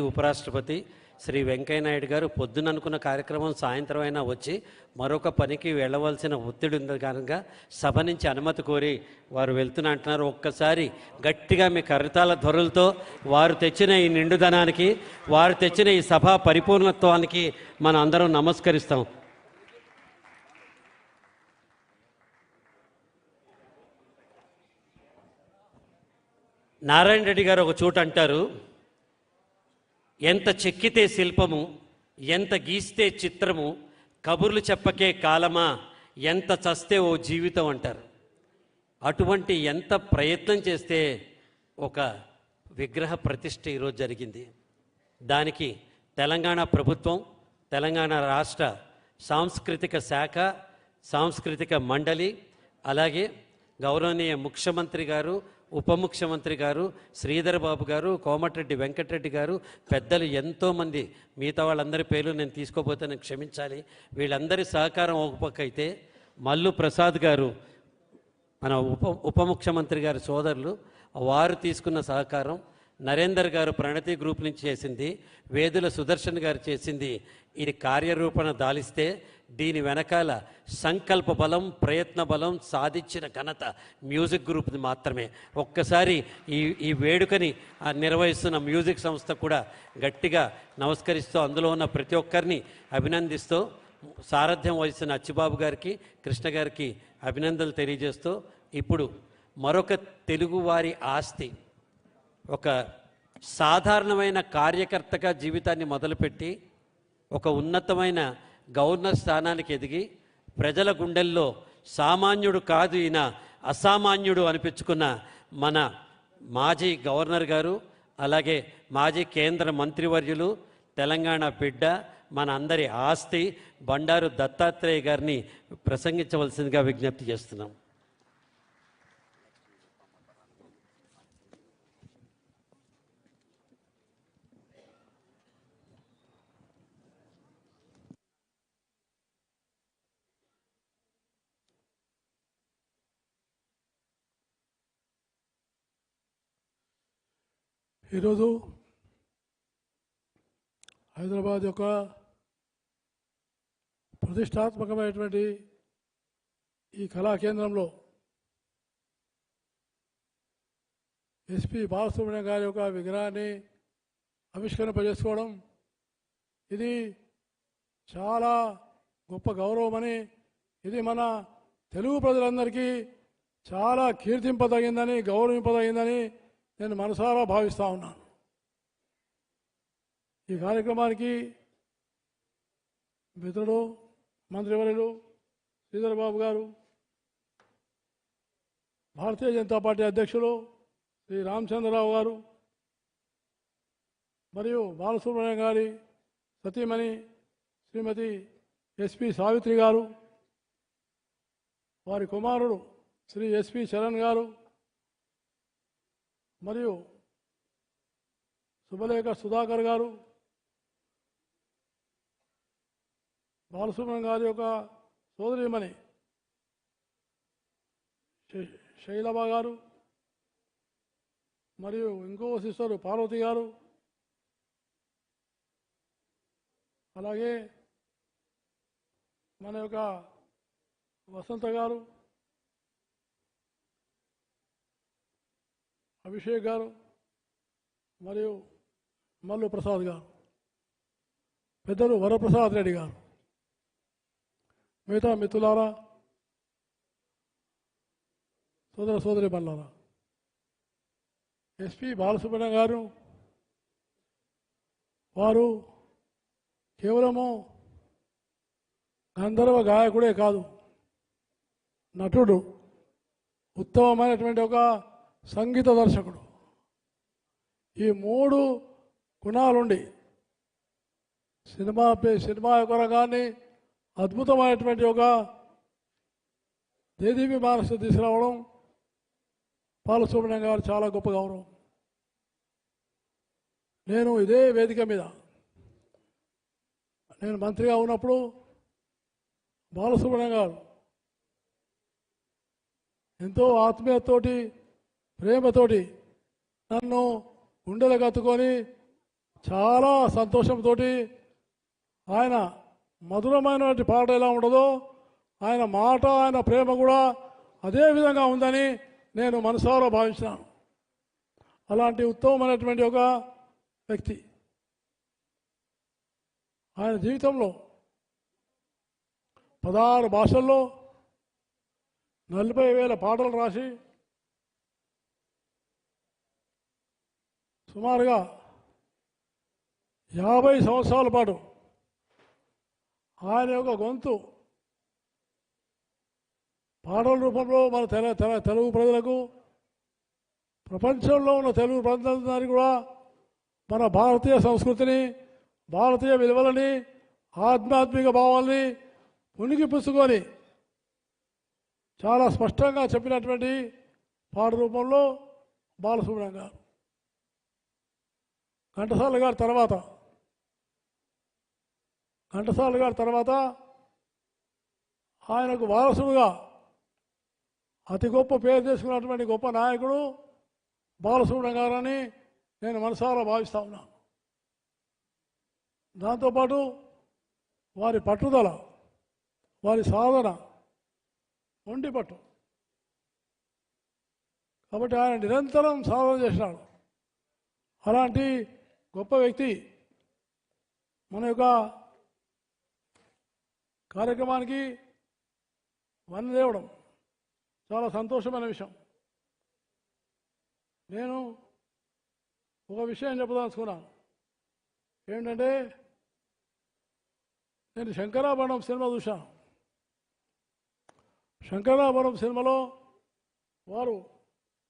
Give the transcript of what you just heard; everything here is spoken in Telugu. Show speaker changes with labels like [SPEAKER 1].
[SPEAKER 1] ఉపరాష్ట్రపతి శ్రీ వెంకయ్య నాయుడు గారు పొద్దున అనుకున్న కార్యక్రమం సాయంత్రం అయినా వచ్చి మరొక పనికి వెళ్ళవలసిన ఒత్తిడి ఉంది కనుక సభ నుంచి అనుమతి కోరి వారు వెళ్తున్నా అంటున్నారు. ఒక్కసారి గట్టిగా మీ కరతాళ ధ్వరులతో వారు తెచ్చిన ఈ నిండుదనానికి, వారు తెచ్చిన ఈ సభా పరిపూర్ణత్వానికి మనం అందరం నమస్కరిస్తాం. నారాయణ రెడ్డి గారు ఒక చోట అంటారు, ఎంత చెక్కితే శిల్పము, ఎంత గీస్తే చిత్రము, కబుర్లు చెప్పకే కాలమా, ఎంత చస్తే ఓ జీవితం అంటారు. అటువంటి ఎంత ప్రయత్నం చేస్తే ఒక విగ్రహ ప్రతిష్ఠ ఈరోజు జరిగింది. దానికి తెలంగాణ ప్రభుత్వం, తెలంగాణ రాష్ట్ర సాంస్కృతిక శాఖ, సాంస్కృతిక మండలి, అలాగే గౌరవనీయ ముఖ్యమంత్రి గారు, ఉప ముఖ్యమంత్రి గారు, శ్రీధర్ బాబు గారు, కోమటిరెడ్డి వెంకటరెడ్డి గారు, పెద్దలు ఎంతోమంది, మిగతా వాళ్ళందరి పేర్లు నేను తీసుకోపోతే నేను క్షమించాలి. వీళ్ళందరి సహకారం ఒక పక్క అయితే, మల్లు ప్రసాద్ గారు మన ఉప ముఖ్యమంత్రి గారి సోదరులు, వారు తీసుకున్న సహకారం, నరేందర్ గారు ప్రణతి గ్రూప్ నుంచి చేసింది, వేదుల సుదర్శన్ గారు చేసింది, ఇది కార్యరూపణ దాలిస్తే దీని వెనకాల సంకల్ప బలం, ప్రయత్న బలం సాధించిన ఘనత మ్యూజిక్ గ్రూప్ది మాత్రమే. ఒక్కసారి ఈ వేడుకని నిర్వహిస్తున్న మ్యూజిక్ సంస్థ కూడా గట్టిగా నమస్కరిస్తూ, అందులో ఉన్న ప్రతి ఒక్కరిని అభినందిస్తూ, సారథ్యం వహిస్తున్న అచ్చిబాబు గారికి, కృష్ణ గారికి అభినందనలు తెలియజేస్తూ, ఇప్పుడు మరొక తెలుగువారి ఆస్తి, ఒక సాధారణమైన కార్యకర్తగా జీవితాన్ని మొదలుపెట్టి ఒక ఉన్నతమైన గవర్నర్ స్థానానికి ఎదిగి ప్రజల గుండెల్లో సామాన్యుడు కాదు ఈయన అసామాన్యుడు అనిపించుకున్న మన మాజీ గవర్నర్ గారు, అలాగే మాజీ కేంద్ర మంత్రివర్యులు, తెలంగాణ బిడ్డ, మన అందరి ఆస్తి బండారు దత్తాత్రేయ గారిని ప్రసంగించవలసిందిగా విజ్ఞప్తి చేస్తున్నాం.
[SPEAKER 2] ఈరోజు హైదరాబాద్ యొక్క ప్రతిష్టాత్మకమైనటువంటి ఈ కళా కేంద్రంలో ఎస్పి బాలసుబ్రహ్మణ్యం గారి యొక్క విగ్రహాన్ని ఆవిష్కరింపజేసుకోవడం, ఇది చాలా గొప్ప గౌరవమని, ఇది మన తెలుగు ప్రజలందరికీ చాలా కీర్తింపదగిందని, గౌరవింపదగిందని నేను మనసారా భావిస్తూ ఉన్నాను. ఈ కార్యక్రమానికి మిత్రుడు, మంత్రివర్యులు శ్రీధర్ బాబు గారు, భారతీయ జనతా పార్టీ అధ్యక్షులు శ్రీ రామచంద్రరావు గారు, మరియు బాలసుబ్రహ్మణ్యం గారి సతీమణి శ్రీమతి ఎస్పి సావిత్రి గారు, వారి కుమారుడు శ్రీ ఎస్పి చరణ్ గారు, మరియు శుభలేఖ సుధాకర్ గారు, బాలసుబ్రహ్మణ్యం గారి యొక్క సోదరిమణి శైలబా గారు, మరియు ఇంకో సిస్టర్ పార్వతి గారు, అలాగే మన యొక్క వసంత గారు, అభిషేక్ గారు, మరియు మల్లు ప్రసాద్ గారు, పెద్దలు వరప్రసాద్ రెడ్డి గారు, మిగతా మిత్రులారా, సోదర సోదరి మల్లారా, ఎస్పి బాలసుబ్రహ్మణ్యం గారు వారు కేవలము గంధర్వ గాయకుడే కాదు, నటుడు, ఉత్తమమైనటువంటి ఒక సంగీత దర్శకుడు. ఈ మూడు గుణాలుండి సినిమా యొక్క రంగాన్ని అద్భుతమైనటువంటి ఒక దేదీపి మానసు తీసుకురావడం బాలసుబ్రహ్మణ్యం గారు చాలా గొప్ప గౌరవం. నేను ఇదే వేదిక మీద నేను మంత్రిగా ఉన్నప్పుడు బాలసుబ్రహ్మణ్యం గారు ఎంతో ఆత్మీయతతోటి, ప్రేమతోటి నన్ను గుండెలకు హత్తుకొని చాలా సంతోషంతో ఆయన మధురమైనటువంటి పాట ఎలా ఉండదో ఆయన మాట ఆయన ప్రేమ కూడా అదే విధంగా ఉందని నేను మనసారా భావించినాను. అలాంటి ఉత్తమమైనటువంటి ఒక వ్యక్తి ఆయన జీవితంలో 16 భాషల్లో 40,000 పాటలు రాసి సుమారుగా 50 సంవత్సరాల పాటు ఆయన యొక్క గొంతు పాటల రూపంలో మన తెలుగు ప్రజలకు, ప్రపంచంలో ఉన్న తెలుగు ప్రజలందరికీ కూడా మన భారతీయ సంస్కృతిని, భారతీయ విలువలని, ఆధ్యాత్మిక భావాల్ని ఉనికి పుచ్చుకొని చాలా స్పష్టంగా చెప్పినటువంటి పాట రూపంలో బాలసుబ్రహ్మణ్యం గారు. ఘంటసాల గారి తర్వాత ఆయనకు వారసుడుగా అతి గొప్ప పేరు చేసుకున్నటువంటి గొప్ప నాయకుడు బాలసుబ్రహ్మణ్యం గారని నేను మనసారా భావిస్తా ఉన్నాను. దాంతోపాటు వారి పట్టుదల, వారి సాధన, మొండి పట్టు, కాబట్టి ఆయన నిరంతరం సాధన చేసినాడు. అలాంటి గొప్ప వ్యక్తి మన యొక్క కార్యక్రమానికి వన్నదేవడం చాలా సంతోషమైన విషయం. నేను ఒక విషయం చెప్పదలుచుకున్నాను. ఏంటంటే నేను శంకరాభరణం సినిమా చూశాను. శంకరాభరణం సినిమాలో వారు